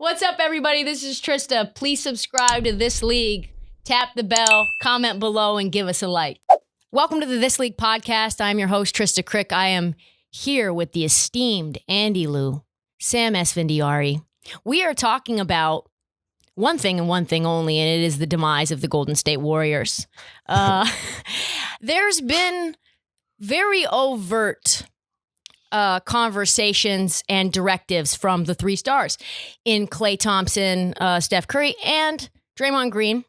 What's up, everybody? This is Trysta. Please subscribe to This League. Tap the bell, comment below, and give us a like. Welcome to the This League podcast. I'm your host, Trysta Krick. I am here with the esteemed Andy Lou, Sam Esfandiari. We are talking about one thing and one thing only, and it is the demise of the Golden State Warriors. There's been very overt conversations and directives from the three stars in Klay Thompson, Steph Curry, and Draymond Green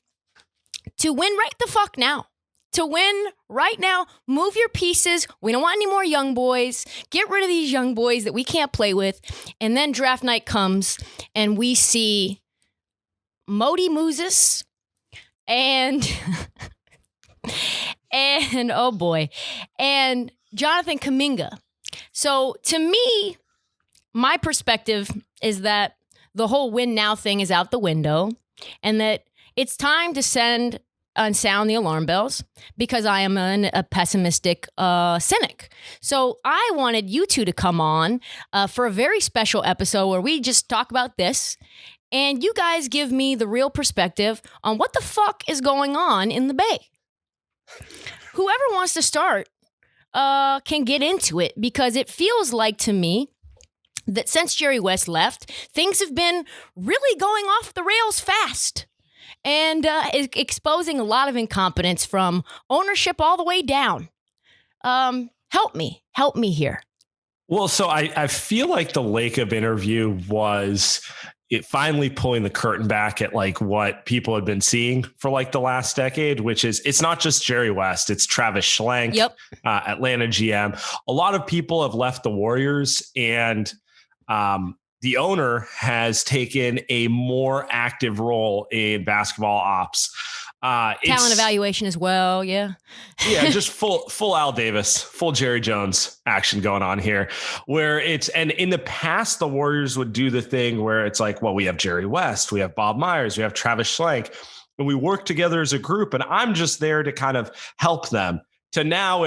to win right the fuck now. To win right now, move your pieces. We don't want any more young boys. Get rid of these young boys that we can't play with. And then draft night comes and we see Modi Moses and oh boy, and Jonathan Kuminga. So to me, my perspective is that the whole win now thing is out the window and that it's time to sound the alarm bells because I am a pessimistic cynic. So I wanted you two to come on for a very special episode where we just talk about this and you guys give me the real perspective on what the fuck is going on in the Bay. Whoever wants to start can get into it because it feels like to me that since Jerry West left, things have been really going off the rails fast and exposing a lot of incompetence from ownership all the way down. Help me here. Well, so I feel like the Lacob interview was it finally pulling the curtain back at like what people had been seeing for like the last decade, which is it's not just Jerry West, it's Travis Schlenk, Atlanta GM. A lot of people have left the Warriors and the owner has taken a more active role in basketball ops. Talent evaluation as well. Yeah. Yeah. Just full Al Davis, full Jerry Jones action going on here where and in the past, the Warriors would do the thing where it's like, well, we have Jerry West, we have Bob Myers, we have Travis Schlenk, and we work together as a group. And I'm just there to kind of help them to now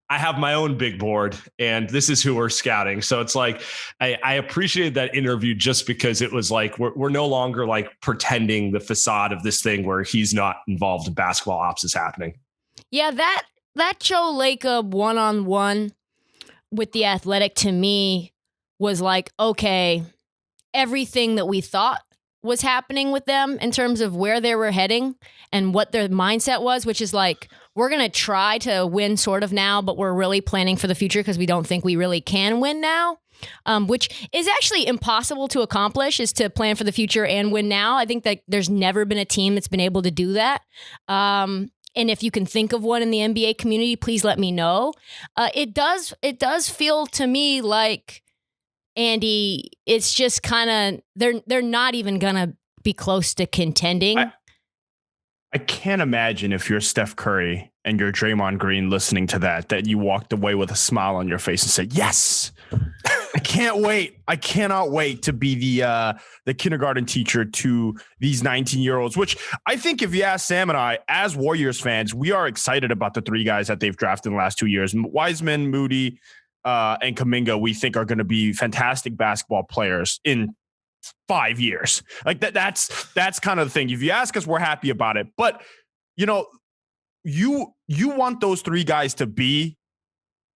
I have my own big board and this is who we're scouting. So it's like, I appreciated that interview just because it was like, we're no longer like pretending the facade of this thing where he's not involved in basketball ops is happening. Yeah. That Joe Lacob one-on-one with the Athletic to me was like, okay, everything that we thought was happening with them in terms of where they were heading and what their mindset was, which is like, we're going to try to win sort of now, but we're really planning for the future because we don't think we really can win now, which is actually impossible to accomplish, is to plan for the future and win now. I think that there's never been a team that's been able to do that. And if you can think of one in the NBA community, please let me know. It does feel to me like, Andy, it's just kind of, they're not even going to be close to contending. I can't imagine if you're Steph Curry and you're Draymond Green listening to that you walked away with a smile on your face and said, yes, I can't wait. I cannot wait to be the kindergarten teacher to these 19-year-olds, which I think if you ask Sam and I, as Warriors fans, we are excited about the three guys that they've drafted in the last 2 years. Wiseman, Moody, and Kuminga, we think are going to be fantastic basketball players in 5 years. Like that's kind of the thing. If you ask us, we're happy about it. But you know, you want those three guys to be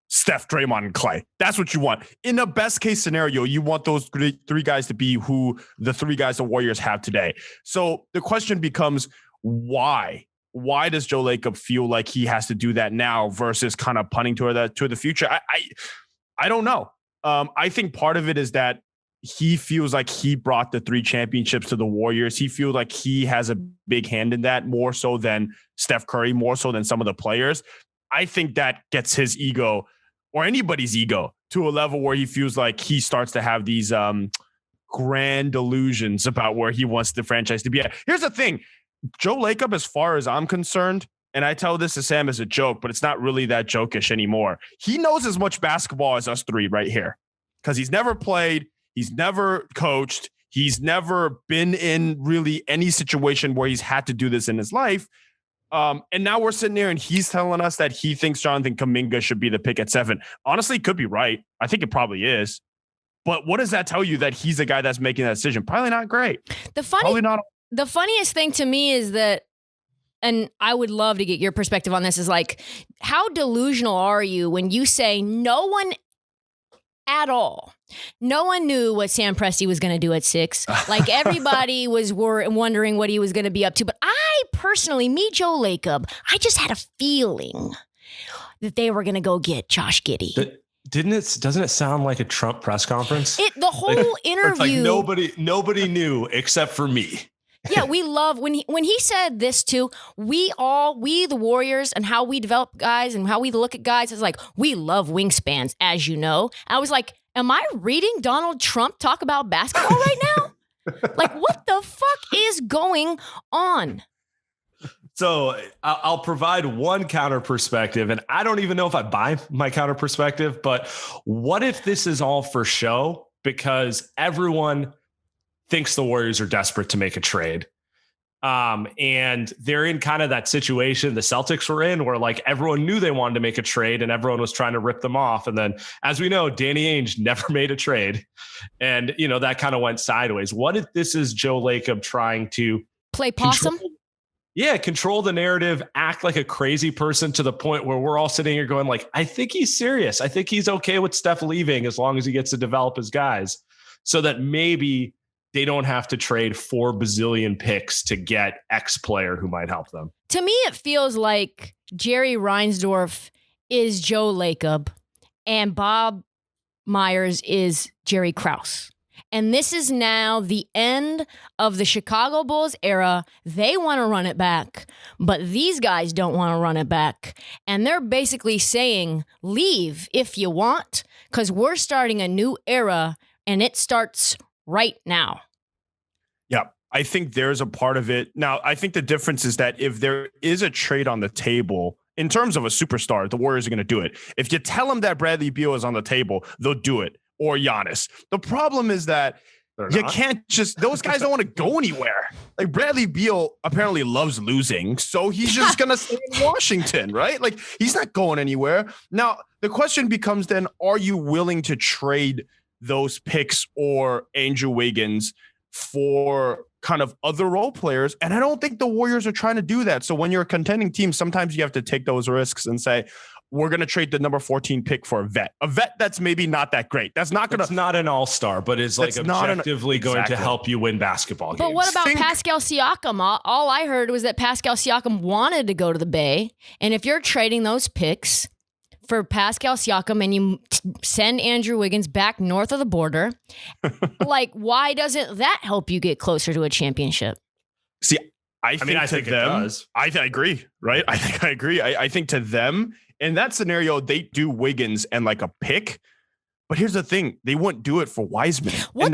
Steph, Draymond, and Klay. That's what you want. In a best case scenario, you want those three guys to be who the three guys the Warriors have today. So the question becomes, why? Why does Joe Lacob feel like he has to do that now versus kind of punting to the future? I don't know. I think part of it is that he feels like he brought the 3 championships to the Warriors. He feels like he has a big hand in that, more so than Steph Curry, more so than some of the players. I think that gets his ego or anybody's ego to a level where he feels like he starts to have these grand delusions about where he wants the franchise to be at. Here's the thing. Joe Lacob, as far as I'm concerned, and I tell this to Sam as a joke, but it's not really that jokish anymore. He knows as much basketball as us three right here because he's never played. He's never coached. He's never been in really any situation where he's had to do this in his life. And now we're sitting there and he's telling us that he thinks Jonathan Kuminga should be the pick at 7. Honestly, could be right. I think it probably is. But what does that tell you that he's the guy that's making that decision? Probably not great. The funniest thing to me is that, and I would love to get your perspective on this, is like, how delusional are you when you say no one at all, no one knew what Sam Presti was going to do at 6. Like, everybody was wondering what he was going to be up to. But I personally, me, Joe Lacob, I just had a feeling that they were going to go get Josh Giddey. Doesn't it sound like a Trump press conference? The whole interview. Like nobody knew except for me. Yeah, we love when he said this too. We the Warriors, and how we develop guys and how we look at guys is like, we love wingspans, as you know. I was like, am I reading Donald Trump talk about basketball right now? Like, what the fuck is going on? So I'll provide one counter perspective, and I don't even know if I buy my counter perspective, but what if this is all for show because everyone thinks the Warriors are desperate to make a trade? And they're in kind of that situation the Celtics were in, where like everyone knew they wanted to make a trade and everyone was trying to rip them off. And then, as we know, Danny Ainge never made a trade. And, that kind of went sideways. What if this is Joe Lacob trying to play possum? Control the narrative, act like a crazy person to the point where we're all sitting here going like, I think he's serious. I think he's okay with Steph leaving as long as he gets to develop his guys, so that maybe they don't have to trade 4 bazillion picks to get X player who might help them. To me, it feels like Jerry Reinsdorf is Joe Lacob and Bob Myers is Jerry Krause. And this is now the end of the Chicago Bulls era. They want to run it back, but these guys don't want to run it back. And they're basically saying, leave if you want, because we're starting a new era, and it starts right now. Yeah, I think there's a part of it. Now, I think the difference is that if there is a trade on the table, in terms of a superstar, the Warriors are going to do it. If you tell them that Bradley Beal is on the table, they'll do it. Or Giannis. The problem is that can't just, those guys don't want to go anywhere. Like, Bradley Beal apparently loves losing, so he's just going to stay in Washington, right? Like, he's not going anywhere. Now, the question becomes then, are you willing to trade those picks or Andrew Wiggins for kind of other role players? And I don't think the Warriors are trying to do that. So when you're a contending team, sometimes you have to take those risks and say, we're going to trade the number 14 pick for a vet that's maybe not that great. That's not going to, it's not an all-star, but is like objectively going to help you win basketball games. But what about Pascal Siakam? All I heard was that Pascal Siakam wanted to go to the Bay. And if you're trading those picks for Pascal Siakam and you send Andrew Wiggins back north of the border, like, why doesn't that help you get closer to a championship? See, I think it does. I agree, right? I agree. I think to them, in that scenario, they do Wiggins and like a pick. But here's the thing. They wouldn't do it for Wiseman. Why?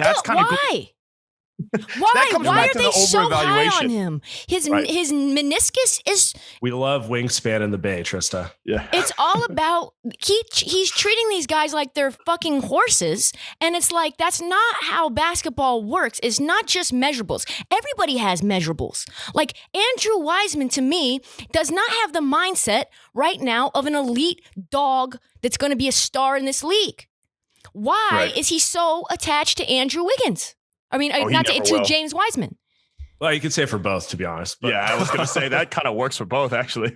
Why are they so high on him? His meniscus is... We love wingspan in the Bay, Trysta. Yeah. It's all about... He's treating these guys like they're fucking horses. And it's like, that's not how basketball works. It's not just measurables. Everybody has measurables. Like, Andrew Wiseman, to me, does not have the mindset right now of an elite dog that's going to be a star in this league. Why is he so attached to Andrew Wiggins? I mean, to James Wiseman. Well, you could say for both, to be honest. But. Yeah, I was going to say that kind of works for both, actually.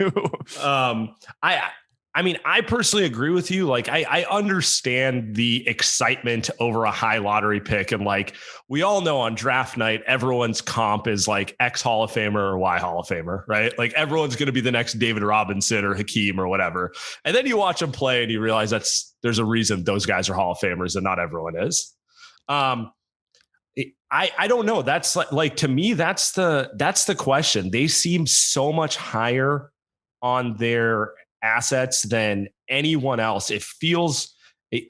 I mean, I personally agree with you. Like, I understand the excitement over a high lottery pick. And like, we all know on draft night, everyone's comp is like X Hall of Famer or Y Hall of Famer, right? Like, everyone's going to be the next David Robinson or Hakeem or whatever. And then you watch them play and you realize there's a reason those guys are Hall of Famers and not everyone is. I don't know. That's like to me, that's the question. They seem so much higher on their assets than anyone else. It feels,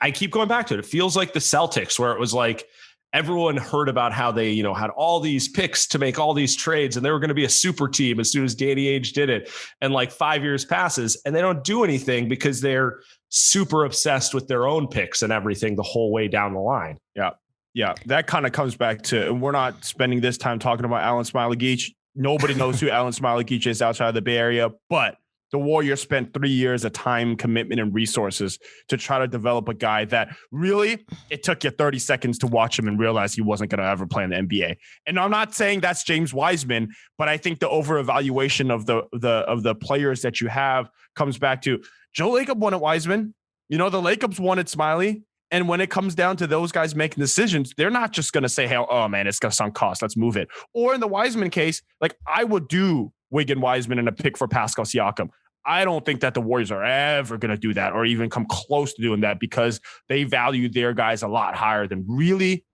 I keep going back to it. It feels like the Celtics, where it was like everyone heard about how they, had all these picks to make all these trades and they were going to be a super team as soon as Danny Ainge did it. And like 5 years passes and they don't do anything because they're super obsessed with their own picks and everything the whole way down the line. Yeah. Yeah, that kind of comes back to, and we're not spending this time talking about Alan Smiley-Geach. Nobody knows who Alan Smiley-Geach is outside of the Bay Area, but the Warriors spent 3 years of time, commitment, and resources to try to develop a guy that really, it took you 30 seconds to watch him and realize he wasn't going to ever play in the NBA. And I'm not saying that's James Wiseman, but I think the over-evaluation of the players that you have comes back to Joe Lacob wanted Wiseman. The Lacobs wanted Smiley. And when it comes down to those guys making decisions, they're not just going to say, hey, oh, man, it's going to sunk cost. Let's move it. Or in the Wiseman case, like I would do Wiggin Wiseman and a pick for Pascal Siakam. I don't think that the Warriors are ever going to do that or even come close to doing that because they value their guys a lot higher than really,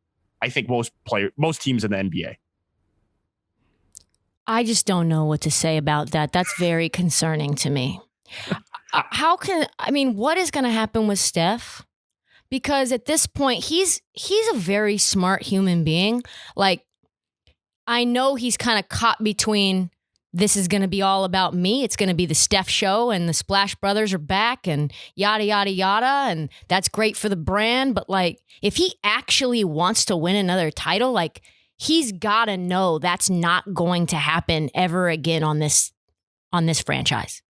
I think, most teams in the NBA. I just don't know what to say about that. That's very concerning to me. What is going to happen with Steph? Because at this point, he's a very smart human being. Like, I know he's kind of caught between this is going to be all about me. It's going to be the Steph show and the Splash Brothers are back and yada, yada, yada. And that's great for the brand. But like, if he actually wants to win another title, like he's got to know that's not going to happen ever again on this franchise.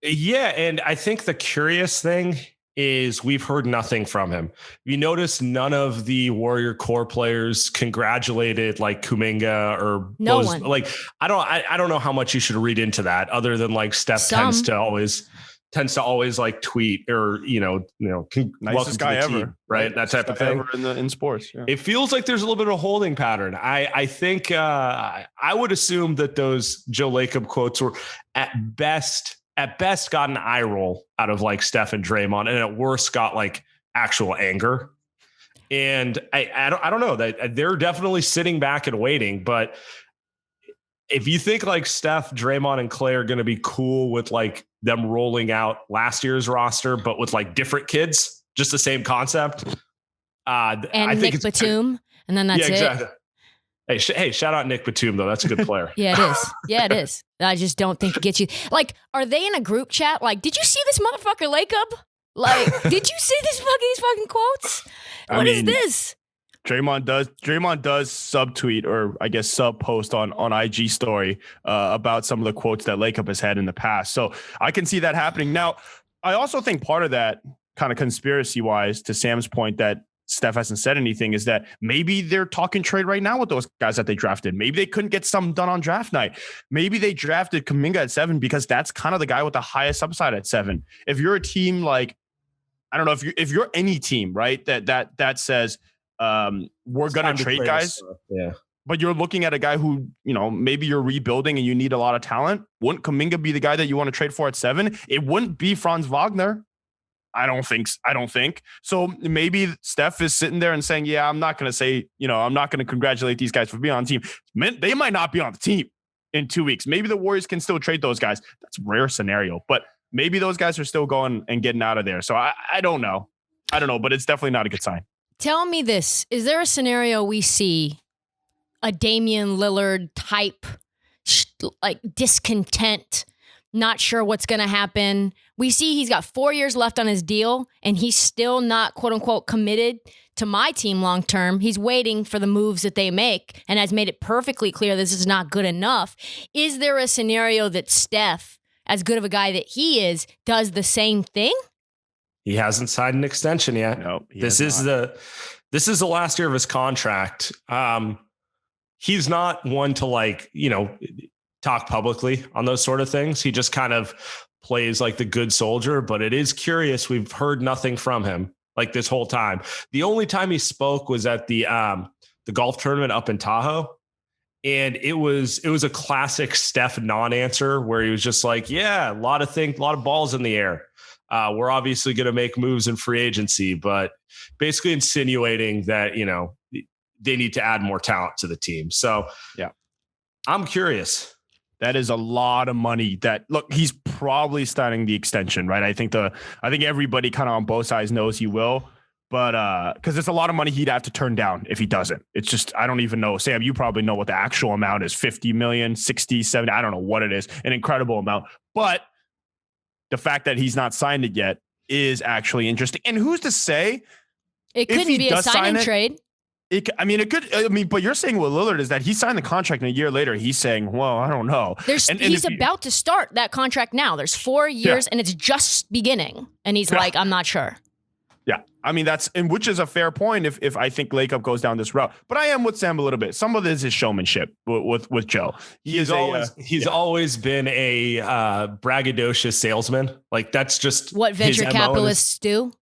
Yeah. And I think the curious thing is we've heard nothing from him. You notice none of the Warrior core players congratulated like Kuminga or no one. Like I don't know how much you should read into that other than like Steph tends to always like tweet or nicest guy ever, team, right? That type of thing in sports. Yeah. It feels like there's a little bit of a holding pattern. I think I would assume that those Joe Lacob quotes were at best got an eye roll out of like Steph and Draymond, and at worst got like actual anger. And I don't know that they're definitely sitting back and waiting. But if you think like Steph, Draymond, and Clay are going to be cool with like them rolling out last year's roster, but with like different kids, just the same concept. And I think Nick Batum, and then that's exactly. Hey, shout out Nick Batum, though. That's a good player. Yeah, it is. Yeah, it is. I just don't think it gets you. Like, are they in a group chat? Like, did you see this motherfucker Lacob? Like, did you see these fucking quotes? What is this? Draymond does subtweet or I guess sub post on IG story about some of the quotes that Lacob has had in the past. So I can see that happening. Now, I also think part of that kind of conspiracy wise, to Sam's point that Steph hasn't said anything, is that maybe they're talking trade right now with those guys that they drafted. Maybe they couldn't get something done on draft night. Maybe they drafted Kuminga at 7 because that's kind of the guy with the highest upside at 7. If you're a team like, I don't know, if you're any team, right, that says we're going to trade guys, but you're looking at a guy who, maybe you're rebuilding and you need a lot of talent. Wouldn't Kuminga be the guy that you want to trade for at 7? It wouldn't be Franz Wagner. I don't think. So maybe Steph is sitting there and saying, yeah, I'm not going to say, I'm not going to congratulate these guys for being on the team. They might not be on the team in 2 weeks. Maybe the Warriors can still trade those guys. That's a rare scenario, but maybe those guys are still going and getting out of there. So I don't know. But it's definitely not a good sign. Tell me this. Is there a scenario we see a Damian Lillard type, like discontent, not sure what's going to happen? We see he's got 4 years left on his deal, and he's still not, quote unquote, committed to my team long term. He's waiting for the moves that they make and has made it perfectly clear this is not good enough. Is there a scenario that Steph, as good of a guy that he is, does the same thing? He hasn't signed an extension yet. No, this is the last year of his contract. He's not one to talk publicly on those sort of things. He just kind of plays like the good soldier, but it is curious. We've heard nothing from him like this whole time. The only time he spoke was at the golf tournament up in Tahoe. And it was a classic Steph non-answer where he was just like, yeah, a lot of balls in the air. We're obviously going to make moves in free agency, but basically insinuating that, they need to add more talent to the team. So yeah, I'm curious. That is a lot of money he's probably starting the extension, right? I think everybody kind of on both sides knows he will, but because it's a lot of money he'd have to turn down if he doesn't. It's just, I don't even know. Sam, you probably know what the actual amount is. 50 million, 60, 70. I don't know what it is. An incredible amount. But the fact that he's not signed it yet is actually interesting. And who's to say it couldn't be a sign and trade? It could. I mean, but you're saying with Lillard is that he signed the contract and a year later he's saying, "Well, I don't know." He's about to start that contract now. There's 4 years and it's just beginning, and he's like, "I'm not sure." Yeah, I mean which is a fair point if I think Lacob goes down this route. But I am with Sam a little bit. Some of this is showmanship with Joe. He's always been a braggadocious salesman. Like that's just what venture capitalists do.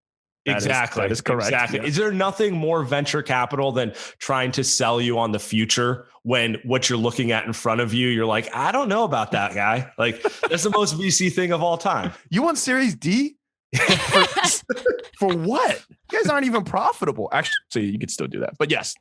Exactly. That is correct. Exactly. Yeah. Is there nothing more venture capital than trying to sell you on the future when what you're looking at in front of you, you're like, I don't know about that guy. Like that's the most VC thing of all time. You want Series D? For what? You guys aren't even profitable. Actually, so you could still do that. But yes,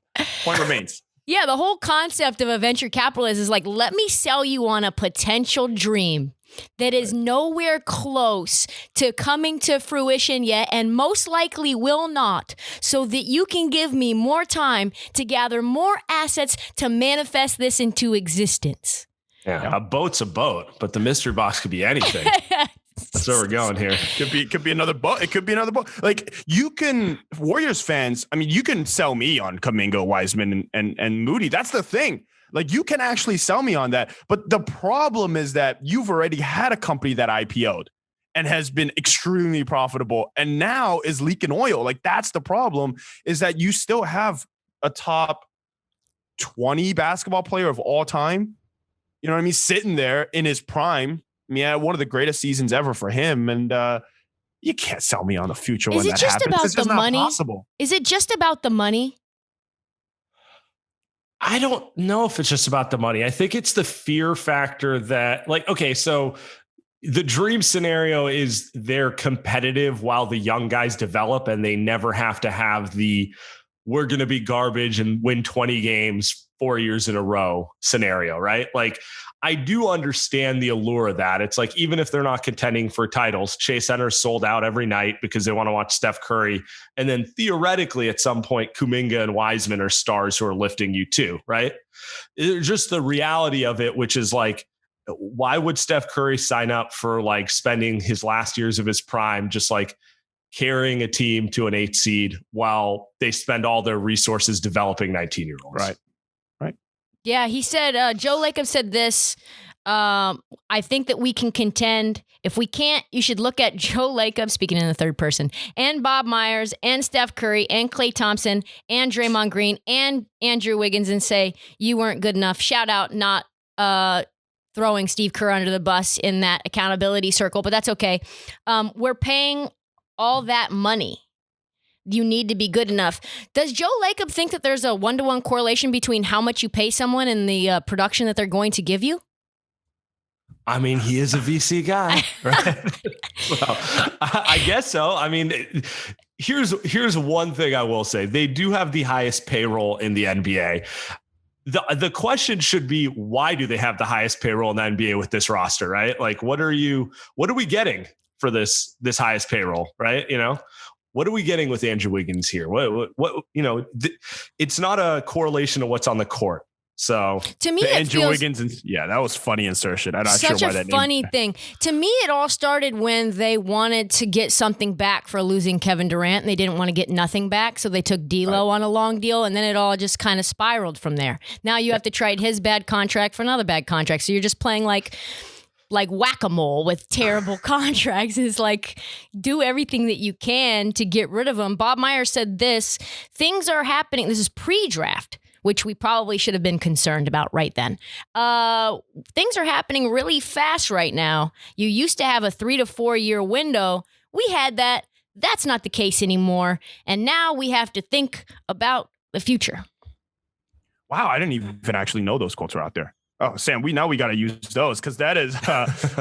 point remains. Yeah, the whole concept of a venture capitalist is like, let me sell you on a potential dream that is nowhere close to coming to fruition yet and most likely will not, so that you can give me more time to gather more assets to manifest this into existence. Yeah. A boat's a boat, but the mystery box could be anything. That's where we're going here. Could be another boat. It could be another boat. Like Warriors fans, I mean, you can sell me on Kuminga, Wiseman, and Moody. That's the thing. Like you can actually sell me on that. But the problem is that you've already had a company that IPO'd and has been extremely profitable and now is leaking oil. Like that's the problem, is that you still have a top 20 basketball player of all time. You know what I mean? Sitting there in his prime. I mean, one of the greatest seasons ever for him. And you can't sell me on the future when that happens. It's just not possible. Is it just about the money? I don't know if it's just about the money. I think it's the fear factor that, like, okay, so the dream scenario is they're competitive while the young guys develop and they never have to have we're going to be garbage and win 20 games 4 years in a row scenario, right? Like, I do understand the allure of that. It's like, even if they're not contending for titles, Chase Center's sold out every night because they want to watch Steph Curry. And then theoretically, at some point, Kuminga and Wiseman are stars who are lifting you too, right? It's just the reality of it, which is like, why would Steph Curry sign up for like spending his last years of his prime just like carrying a team to an 8 seed while they spend all their resources developing 19-year-olds? Right. Yeah, he said, Joe Lacob said this, I think that we can contend. If we can't, you should look at Joe Lacob, speaking in the third person, and Bob Myers, and Steph Curry, and Klay Thompson, and Draymond Green, and Andrew Wiggins, and say, you weren't good enough. Shout out, not throwing Steve Kerr under the bus in that accountability circle, but that's okay. We're paying all that money. You need to be good enough. Does Joe Lacob think that there's a 1-to-1 correlation between how much you pay someone and the production that they're going to give you? I mean, he is a VC guy, right? Well, I guess so. I mean, here's one thing I will say. They do have the highest payroll in the NBA. The question should be, why do they have the highest payroll in the NBA with this roster, right? Like, what are we getting for this highest payroll, right? You know? What are we getting with Andrew Wiggins here? What it's not a correlation to what's on the court. So to me, Andrew Wiggins, that was funny insertion. I'm not sure why that. Such a funny thing. To me, it all started when they wanted to get something back for losing Kevin Durant, and they didn't want to get nothing back, so they took D'Lo on a long deal, and then it all just kind of spiraled from there. Now you have to trade his bad contract for another bad contract, so you're just playing like whack-a-mole with terrible contracts. Is like, do everything that you can to get rid of them. Bob Myers said this, things are happening. This is pre-draft, which we probably should have been concerned about right then. Things are happening really fast right now. You used to have a 3 to 4 year window. We had that. That's not the case anymore. And now we have to think about the future. Wow, I didn't even actually know those quotes are out there. Oh, Sam, we got to use those because that is,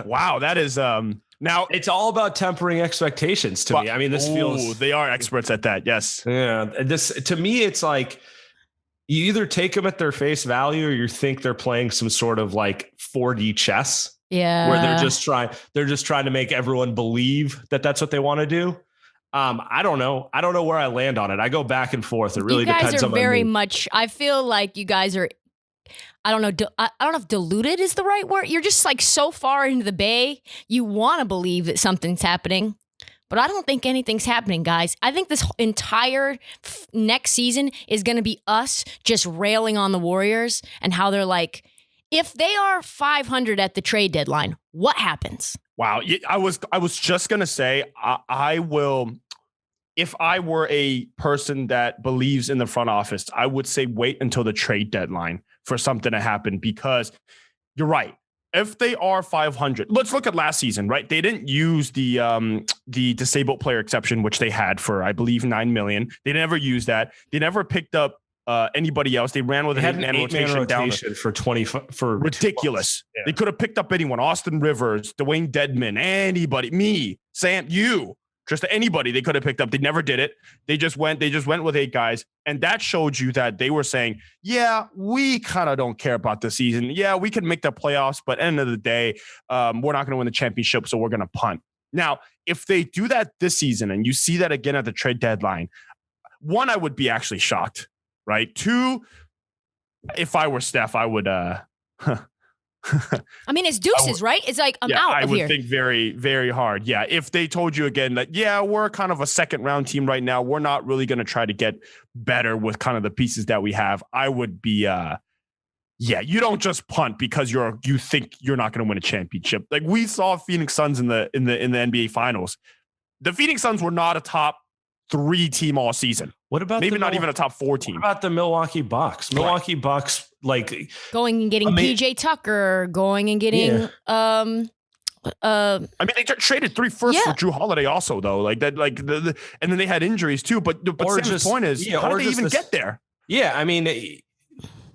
wow, that is, now it's all about tempering expectations to me. I mean, this feels, they are experts at that. Yes. Yeah. This, to me, it's like, you either take them at their face value or you think they're playing some sort of like 4D chess. Yeah. Where they're just trying to make everyone believe that that's what they want to do. I don't know. I don't know where I land on it. I go back and forth. It really depends on you guys are very much, I feel like you guys are, I don't know. I don't know if diluted is the right word. You're just like so far into the bay. You want to believe that something's happening, but I don't think anything's happening, guys. I think this entire next season is going to be us just railing on the Warriors and how they're like, if they are 500 at the trade deadline, what happens? Wow. I was just going to say, I will, if I were a person that believes in the front office, I would say wait until the trade deadline for something to happen, because you're right. If they are 500, let's look at last season, right? They didn't use the disabled player exception, which they had for, I believe, $9 million. They never used that. They never picked up anybody else. They ran with an 8-man rotation down for 20 for ridiculous. Yeah. They could have picked up anyone: Austin Rivers, Dwayne Dedman, anybody, me, Sam, you. Just anybody they could have picked up. They never did it. They just went with 8 guys. And that showed you that they were saying, yeah, we kind of don't care about the season. Yeah, we can make the playoffs, but at the end of the day, we're not going to win the championship, so we're going to punt. Now, if they do that this season and you see that again at the trade deadline, 1, I would be actually shocked, right? 2, if I were Steph, I would I mean, it's deuces, right? It's like, I'm out of here. I would think very, very hard. Yeah. If they told you again that, yeah, we're kind of a second round team right now, we're not really going to try to get better with kind of the pieces that we have, I would be, you don't just punt because you think you're not going to win a championship. Like we saw Phoenix Suns in the NBA Finals. The Phoenix Suns were not a top 3 team all season. What about maybe not even a top 4 team? What about the Milwaukee Bucks? Milwaukee Bucks, like going and getting PJ Tucker, going and getting I mean, they traded 3 firsts for Drew Holiday also, though. Like that, and then they had injuries too. But Sam's point is, how did they even get there? Yeah, I mean,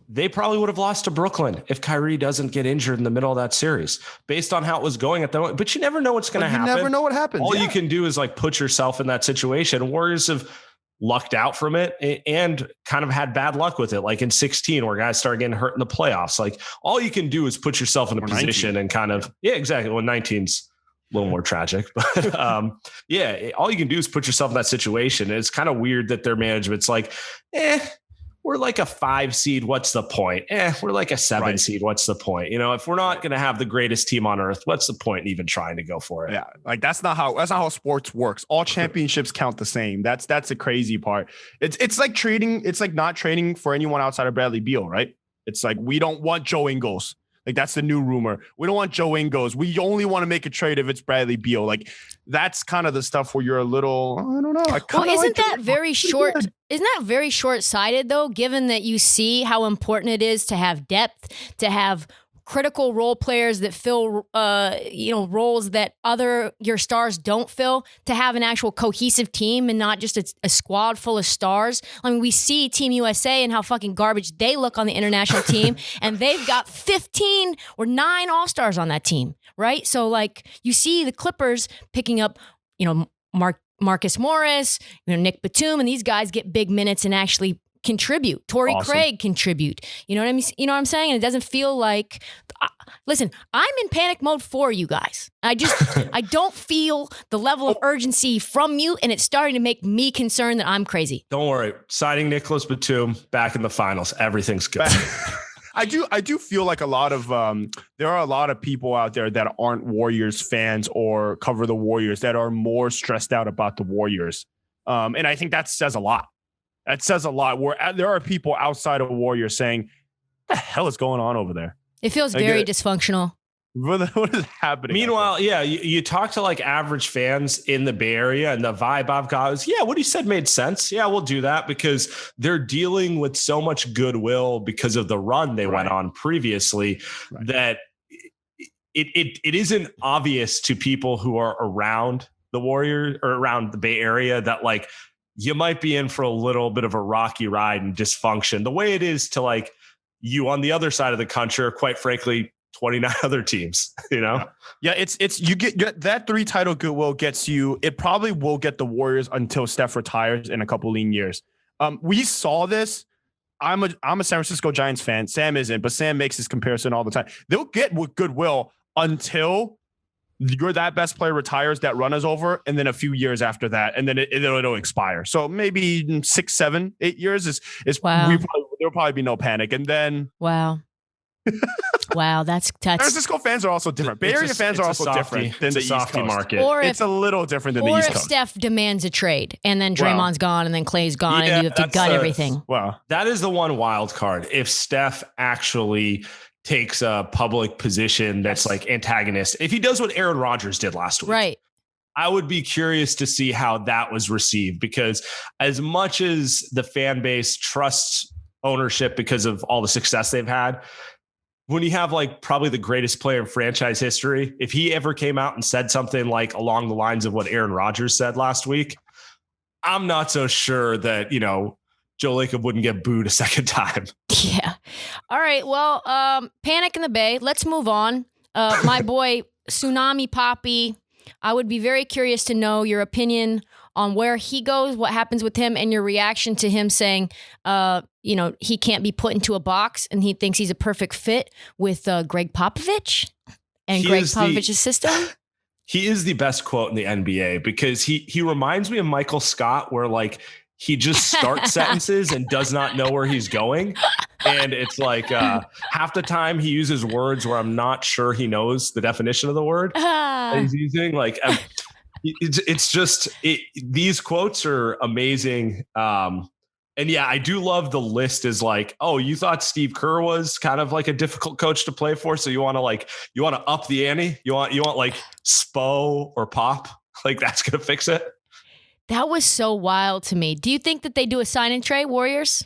they probably would have lost to Brooklyn if Kyrie doesn't get injured in the middle of that series, based on how it was going at the moment. But you never know what's going to happen. You never know what happens. All you can do is like put yourself in that situation. Warriors have lucked out from it and kind of had bad luck with it. Like in 16, where guys started getting hurt in the playoffs. Like all you can do is put yourself in a position 19. And kind of, exactly. Well, 19's a little more tragic, but all you can do is put yourself in that situation. And it's kind of weird that their management's like, we're like a 5 seed. What's the point? We're like a 7 seed. What's the point? You know, if we're not going to have the greatest team on earth, what's the point in even trying to go for it? Yeah. Like that's not how sports works. All championships count the same. That's the crazy part. It's like not trading for anyone outside of Bradley Beal, right? It's like, we don't want Joe Ingles. Like that's the new rumor. We don't want Joe Ingles. We only want to make a trade if it's Bradley Beal. Like that's kind of the stuff where you're a little, I don't know. Well, isn't that very short-sighted though, given that you see how important it is to have depth, to have critical role players that fill, roles that your stars don't fill, to have an actual cohesive team and not just a squad full of stars. I mean, we see Team USA and how fucking garbage they look on the international team, and they've got 15 or 9 all-stars on that team, right? So like you see the Clippers picking up, Marcus Morris, Nick Batum, and these guys get big minutes and actually contribute. Torrey Craig contribute. You know what I mean? You know what I'm saying? And it doesn't feel like. Listen, I'm in panic mode for you guys. I don't feel the level of urgency from you, and it's starting to make me concerned that I'm crazy. Don't worry. Signing Nicholas Batum back in the finals. Everything's good. I do feel like there are a lot of people out there that aren't Warriors fans or cover the Warriors that are more stressed out about the Warriors. And I think that says a lot. That says a lot. Where there are people outside of Warriors saying, "What the hell is going on over there?" It feels very dysfunctional. What is happening? Meanwhile, you talk to like average fans in the Bay Area, and the vibe I've got is, what he said made sense. Yeah, we'll do that because they're dealing with so much goodwill because of the run they went on previously that it isn't obvious to people who are around the Warriors or around the Bay Area that like you might be in for a little bit of a rocky ride and dysfunction, the way it is to like you on the other side of the country, or quite frankly, 29 other teams, Yeah, it's you get that 3 title goodwill gets you. It probably will get the Warriors until Steph retires in a couple lean years. We saw this. I'm a San Francisco Giants fan. Sam isn't, but Sam makes this comparison all the time. They'll get with goodwill until you're that best player retires, that run is over, and then a few years after that, and then it'll expire. So maybe 6, 7, 8 years is wow. There'll probably be no panic, and then wow. Wow, that's San Francisco fans are also different. Bay Area fans are also different than the East Coast market. It's a little different than the East Coast. Or if Steph demands a trade and then Draymond's gone and then Clay's gone and you have to gut everything. Wow. That is the one wild card. If Steph actually takes a public position that's like antagonist, if he does what Aaron Rodgers did last week. Right. I would be curious to see how that was received, because as much as the fan base trusts ownership because of all the success they've had, when you have like probably the greatest player in franchise history, if he ever came out and said something like along the lines of what Aaron Rodgers said last week, I'm not so sure that, Joe Lacob wouldn't get booed a second time. Yeah. All right. Well, Panic in the Bay. Let's move on. My boy, Tsunami Poppy. I would be very curious to know your opinion on where he goes, what happens with him, and your reaction to him saying, he can't be put into a box and he thinks he's a perfect fit with Greg Popovich and Greg Popovich's system. He is the best quote in the NBA because he reminds me of Michael Scott, where like he just starts sentences and does not know where he's going. And it's like half the time he uses words where I'm not sure he knows the definition of the word that he's using. Like these quotes are amazing. And yeah, I do love the list is like, oh, you thought Steve Kerr was kind of like a difficult coach to play for. So you want to up the ante. You want like Spo or Pop. Like that's going to fix it. That was so wild to me. Do you think that they do a sign and trade, Warriors?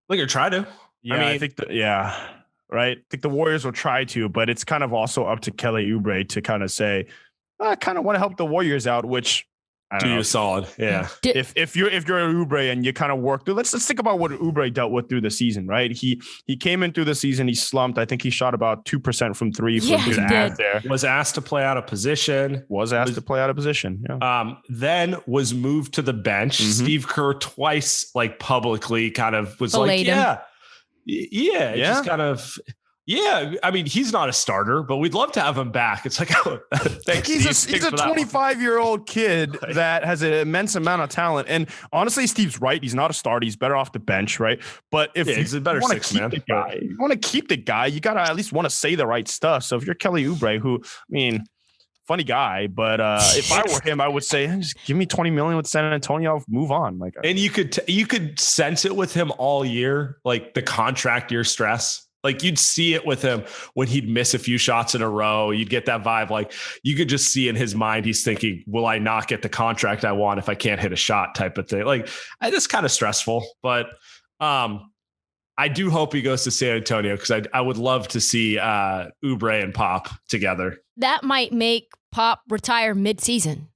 Like, or try to. Yeah, I think right. I think the Warriors will try to, but it's kind of also up to Kelly Oubre to kind of say, I kind of want to help the Warriors out, which I don't know. Solid. Yeah. If you're Oubre and you kind of work through, let's think about what Oubre dealt with through the season, right? He came in through the season, he slumped. I think he shot about 2% from three. Was asked to play out of position. Yeah. Then was moved to the bench. Mm-hmm. Steve Kerr twice, like publicly, kind of was Belayed like, just kind of. Yeah, I mean, he's not a starter, but we'd love to have him back. It's like, oh, thanks. He's a 25-year-old kid that has an immense amount of talent. And honestly, Steve's right. He's not a starter. He's better off the bench, right? But if he's a better six man, you want to keep the guy, you got to at least want to say the right stuff. So if you're Kelly Oubre, who, I mean, funny guy, but if I were him, I would say, just give me $20 million with San Antonio. I'll move on. Like, and you could sense it with him all year, like the contract year stress. Like you'd see it with him when he'd miss a few shots in a row. You'd get that vibe. Like you could just see in his mind, he's thinking, will I not get the contract I want if I can't hit a shot type of thing? Like it's kind of stressful, but I do hope he goes to San Antonio because I would love to see Oubre and Pop together. That might make Pop retire mid-season.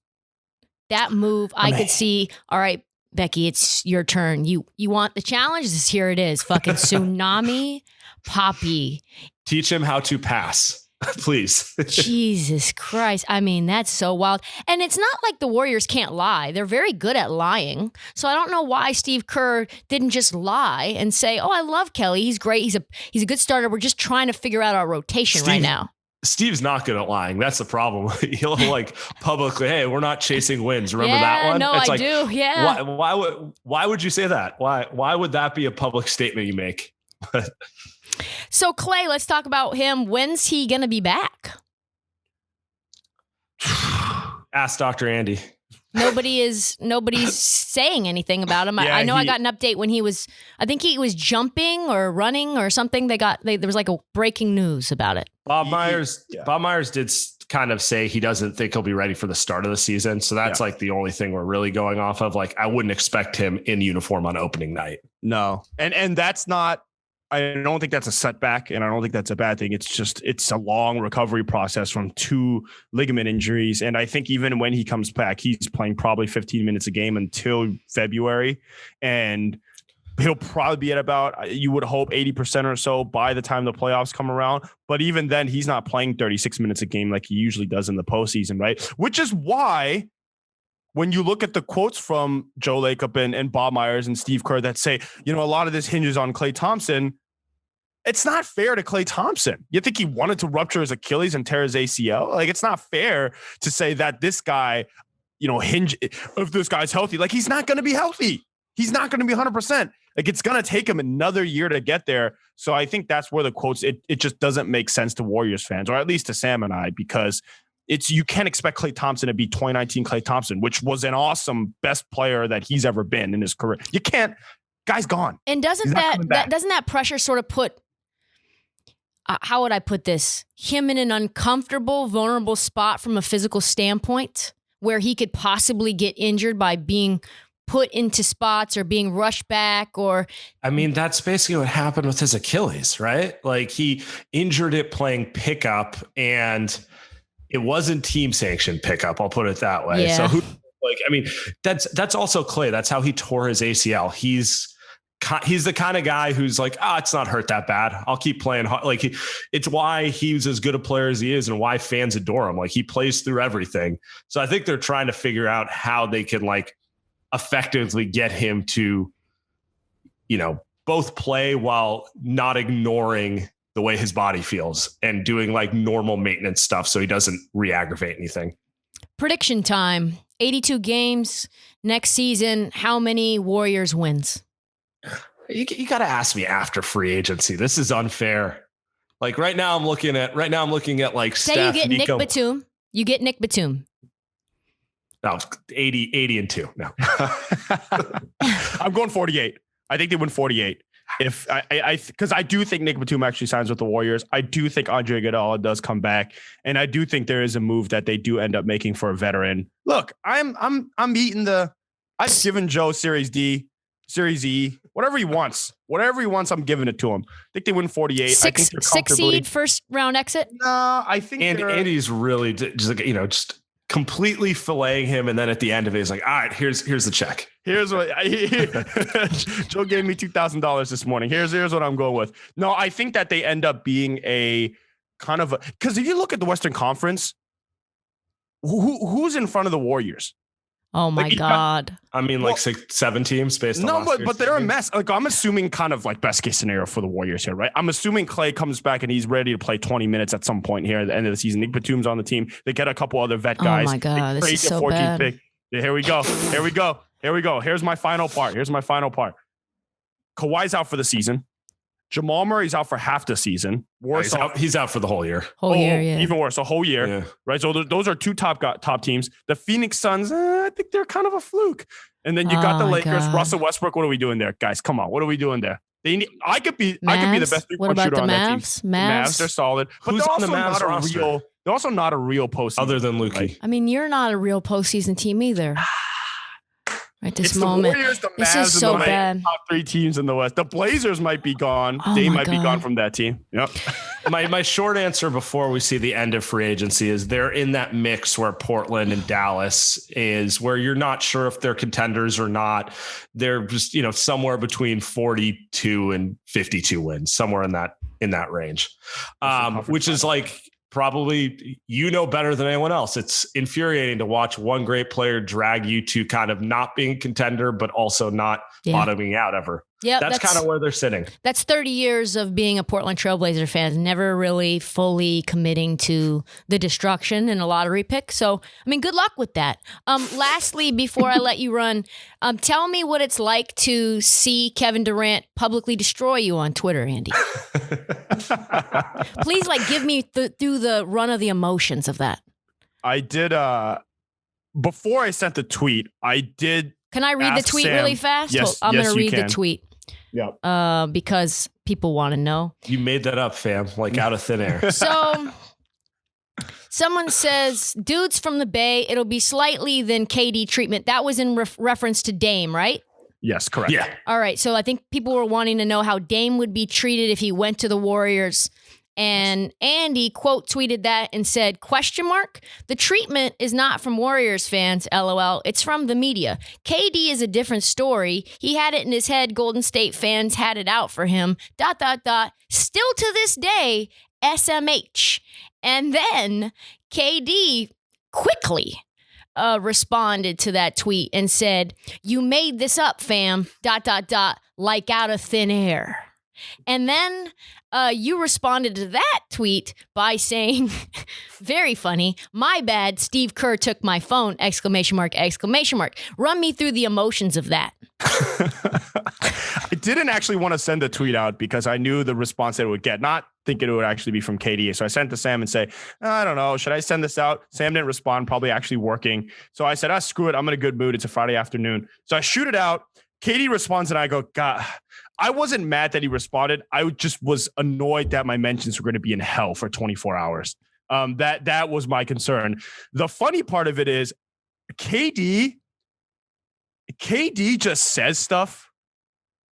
That move I could see. All right, Becky, it's your turn. You want the challenge? Here it is. Fucking Tsunami Poppy. Teach him how to pass, please. Jesus Christ. I mean, that's so wild. And it's not like the Warriors can't lie. They're very good at lying. So I don't know why Steve Kerr didn't just lie and say, oh, I love Kelly. He's great. He's a good starter. We're just trying to figure out our rotation right now. Steve's not good at lying. That's the problem. He'll like publicly, hey, we're not chasing wins. Remember that one? No, I do. Yeah. Why would you say that? Why would that be a public statement you make? So Clay, let's talk about him. When's he going to be back? Ask Dr. Andy. Nobody's saying anything about him. I know I got an update when I think he was jumping or running or something. There was like a breaking news about it. Bob Myers did kind of say he doesn't think he'll be ready for the start of the season. So that's like the only thing we're really going off of. Like I wouldn't expect him in uniform on opening night. No. And that's not, I don't think that's a setback, and I don't think that's a bad thing. It's a long recovery process from 2 ligament injuries. And I think even when he comes back, he's playing probably 15 minutes a game until February. And he'll probably be at about, you would hope, 80% or so by the time the playoffs come around. But even then, he's not playing 36 minutes a game like he usually does in the postseason, right? Which is why when you look at the quotes from Joe Lacob and Bob Myers and Steve Kerr that say, a lot of this hinges on Klay Thompson, it's not fair to Klay Thompson. You think he wanted to rupture his Achilles and tear his ACL? Like, it's not fair to say that this guy, if this guy's healthy, like he's not going to be healthy. He's not going to be 100%. Like, it's going to take him another year to get there. So I think that's where the quotes, it just doesn't make sense to Warriors fans, or at least to Sam and I, because you can't expect Klay Thompson to be 2019 Klay Thompson, which was an awesome best player that he's ever been in his career. You can't. Guy's gone. And doesn't that pressure sort of put, how would I put this, him in an uncomfortable, vulnerable spot from a physical standpoint where he could possibly get injured by being put into spots or being rushed back? Or I mean, that's basically what happened with his Achilles, right? Like, he injured it playing pickup, and it wasn't team sanctioned pickup. I'll put it that way. Yeah. So that's also Klay. That's how he tore his ACL. He's the kind of guy who's like, it's not hurt that bad. I'll keep playing hard. Like, it's why he's as good a player as he is and why fans adore him. Like, he plays through everything. So I think they're trying to figure out how they can like effectively get him to, both play while not ignoring the way his body feels and doing like normal maintenance stuff so he doesn't re-aggravate anything. Prediction time. 82 games next season. How many Warriors wins? You got to ask me after free agency. This is unfair. Like, right now I'm looking at like say Steph, you get Nico. Nick Batum. You get Nick Batum. No, 80 and 2. No. I'm going 48. I think they win 48. If because I do think Nick Batum actually signs with the Warriors. I do think Andre Iguodala does come back, and I do think there is a move that they do end up making for a veteran. Look, I'm eating I've given Joe Series D, Series E, whatever he wants. Whatever he wants, I'm giving it to him. I think they win 48. Six seed first round exit. No, I think Andy's really just completely filleting him, and then at the end of it, he's like, "All right, here's the check. Here's what Joe gave me $2,000 this morning. Here's what I'm going with." No, I think that they end up being a kind of because if you look at the Western Conference, who's in front of the Warriors? Oh my God! Like 6-7 teams based on but they're a mess. Like, I'm assuming kind of like best case scenario for the Warriors here, right? I'm assuming Klay comes back and he's ready to play 20 minutes at some point here at the end of the season. Nick Batum's on the team. They get a couple other vet guys. Oh my God, this is so bad. Pick. Yeah, here we go. Here's my final part. Kawhi's out for the season. Jamal Murray's out for half the season. He's out for the whole year. Yeah. Even worse, a whole year. Yeah. Right. So those are two top teams. The Phoenix Suns, I think they're kind of a fluke. And then you got the Lakers. God. Russell Westbrook. What are we doing there, guys? Come on. What are we doing there? I could be the best three-point shooter on that team. Mavs, they're solid. But who's they're on the Mavs roster? They're also not a real postseason. Other than Luki. Right? I mean, you're not a real postseason team either. Right, this it's moment. The Warriors, the this Mavs, is so and the bad. Top three teams in the West. The Blazers might be gone. Oh they might God. be gone from that team. Yep. My short answer before we see the end of free agency is they're in that mix where Portland and Dallas is, where you're not sure if they're contenders or not. They're just, somewhere between 42 and 52 wins, somewhere in that range, which is like, probably better than anyone else. It's infuriating to watch one great player drag you to kind of not being a contender, but also not bottoming out ever. Yeah, that's kind of where they're sitting. That's 30 years of being a Portland Trailblazer fan, never really fully committing to the destruction in a lottery pick. So, I mean, good luck with that. Lastly, before I let you run, tell me what it's like to see Kevin Durant publicly destroy you on Twitter, Andy. Please, give me through the run of the emotions of that. I did. Before I sent the tweet, I did. Can I read the tweet really fast? Yes, I'm going to read the tweet. Yeah. Because people want to know. You made that up, fam, out of thin air. So someone says, dudes from the Bay, it'll be slightly than KD treatment. That was in reference to Dame, right? Yes, correct. Yeah. All right. So I think people were wanting to know how Dame would be treated if he went to the Warriors. And Andy quote tweeted that and said, ? The treatment is not from Warriors fans, LOL. It's from the media. KD is a different story. He had it in his head. Golden State fans had it out for him. ... Still to this day, SMH. And then KD quickly responded to that tweet and said, you made this up, fam. ... Like out of thin air. And then you responded to that tweet by saying, very funny, my bad, Steve Kerr took my phone, ! Run me through the emotions of that. I didn't actually want to send the tweet out because I knew the response that it would get, not thinking it would actually be from KD. So I sent it to Sam and say, I don't know, should I send this out? Sam didn't respond, probably actually working. So I said, screw it. I'm in a good mood. It's a Friday afternoon. So I shoot it out. KD responds and I go, God, I wasn't mad that he responded. I just was annoyed that my mentions were going to be in hell for 24 hours. That was my concern. The funny part of it is KD just says stuff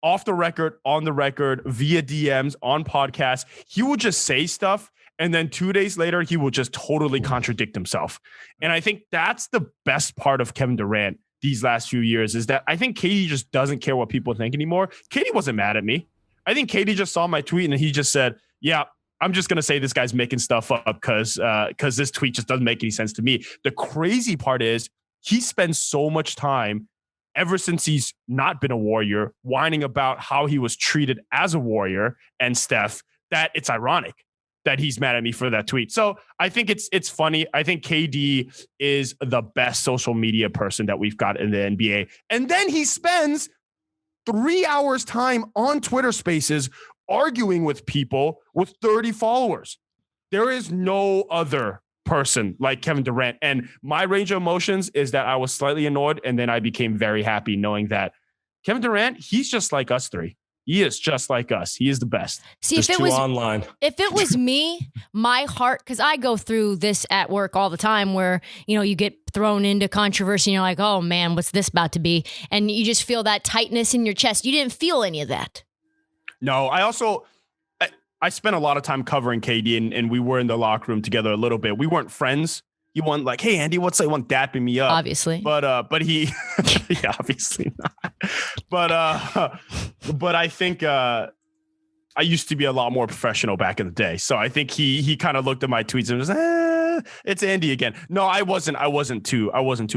off the record, on the record, via DMs, on podcasts. He will just say stuff, and then 2 days later, he will just totally contradict himself. And I think that's the best part of Kevin Durant these last few years, is that I think KD just doesn't care what people think anymore. KD wasn't mad at me. I think KD just saw my tweet, and he just said, yeah, I'm just going to say this guy's making stuff up because this tweet just doesn't make any sense to me. The crazy part is he spends so much time ever since he's not been a Warrior, whining about how he was treated as a Warrior and Steph, that it's ironic that he's mad at me for that tweet. So I think it's funny. I think KD is the best social media person that we've got in the NBA. And then he spends 3 hours time on Twitter Spaces arguing with people with 30 followers. There is no other person like Kevin Durant. And my range of emotions is that I was slightly annoyed, and then I became very happy knowing that Kevin Durant, he's just like us three. He is just like us. He is the best. See, Just if it was me, my heart, because I go through this at work all the time where, you get thrown into controversy and you're like, oh man, what's this about to be? And you just feel that tightness in your chest. You didn't feel any of that. No, I spent a lot of time covering KD, and we were in the locker room together a little bit. We weren't friends. He wasn't like, hey, Andy, what's up? He wasn't dapping me up. Obviously. But he, yeah, obviously not. But I think I used to be a lot more professional back in the day. So I think he kind of looked at my tweets and was, it's Andy again. No, I wasn't too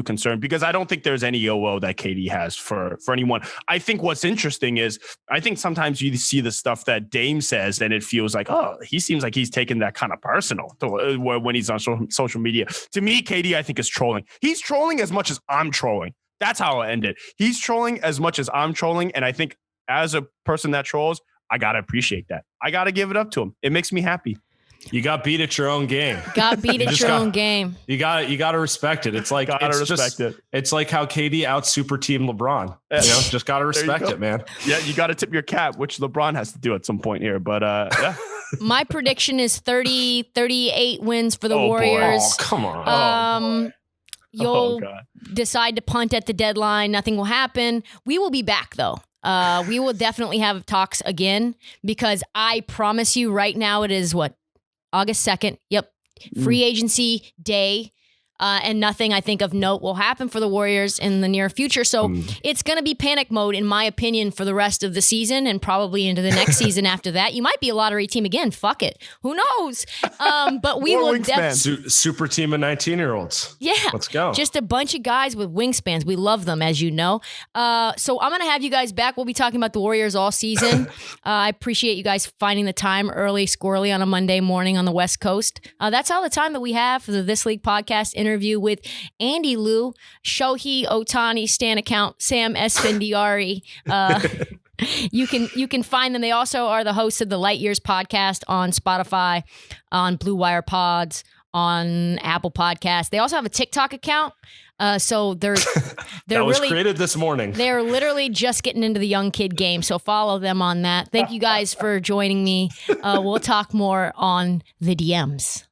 concerned because I don't think there's any OO that KD has for anyone. I think what's interesting is I think sometimes you see the stuff that Dame says and it feels like, oh, he seems like he's taking that kind of personal when he's on social media. To me, KD, I think, is trolling. He's trolling as much as I'm trolling. That's how I'll end it. He's trolling as much as I'm trolling. And I think as a person that trolls, I got to appreciate that. I got to give it up to him. It makes me happy. You got beat at your own game. Got beat at your own game. You got to respect it. It's like it's like how KD out super team LeBron. Just got to respect it, man. Yeah, you got to tip your cap, which LeBron has to do at some point here. But yeah. My prediction is 38 wins for the Warriors. Oh, come on. You'll decide to punt at the deadline. Nothing will happen. We will be back though. We will definitely have talks again because I promise you right now it is August 2nd. Yep. Free agency day. And nothing I think of note will happen for the Warriors in the near future. So it's going to be panic mode, in my opinion, for the rest of the season and probably into the next season after that. You might be a lottery team again. Fuck it. Who knows? But we will definitely. Super team of 19-year-olds. Yeah. Let's go. Just a bunch of guys with wingspans. We love them, as you know. So I'm going to have you guys back. We'll be talking about the Warriors all season. I appreciate you guys finding the time early, squirrely on a Monday morning on the West Coast. That's all the time that we have for the This League podcast interview with Andy Liu, Shohei Ohtani Stan account, Sam Esfandiari. You can find them. They also are the hosts of the Light Years podcast on Spotify, on Blue Wire Pods, on Apple Podcasts. They also have a TikTok account. So they're that was created this morning. They're literally just getting into the young kid game. So follow them on that. Thank you guys for joining me. We'll talk more on the DMs.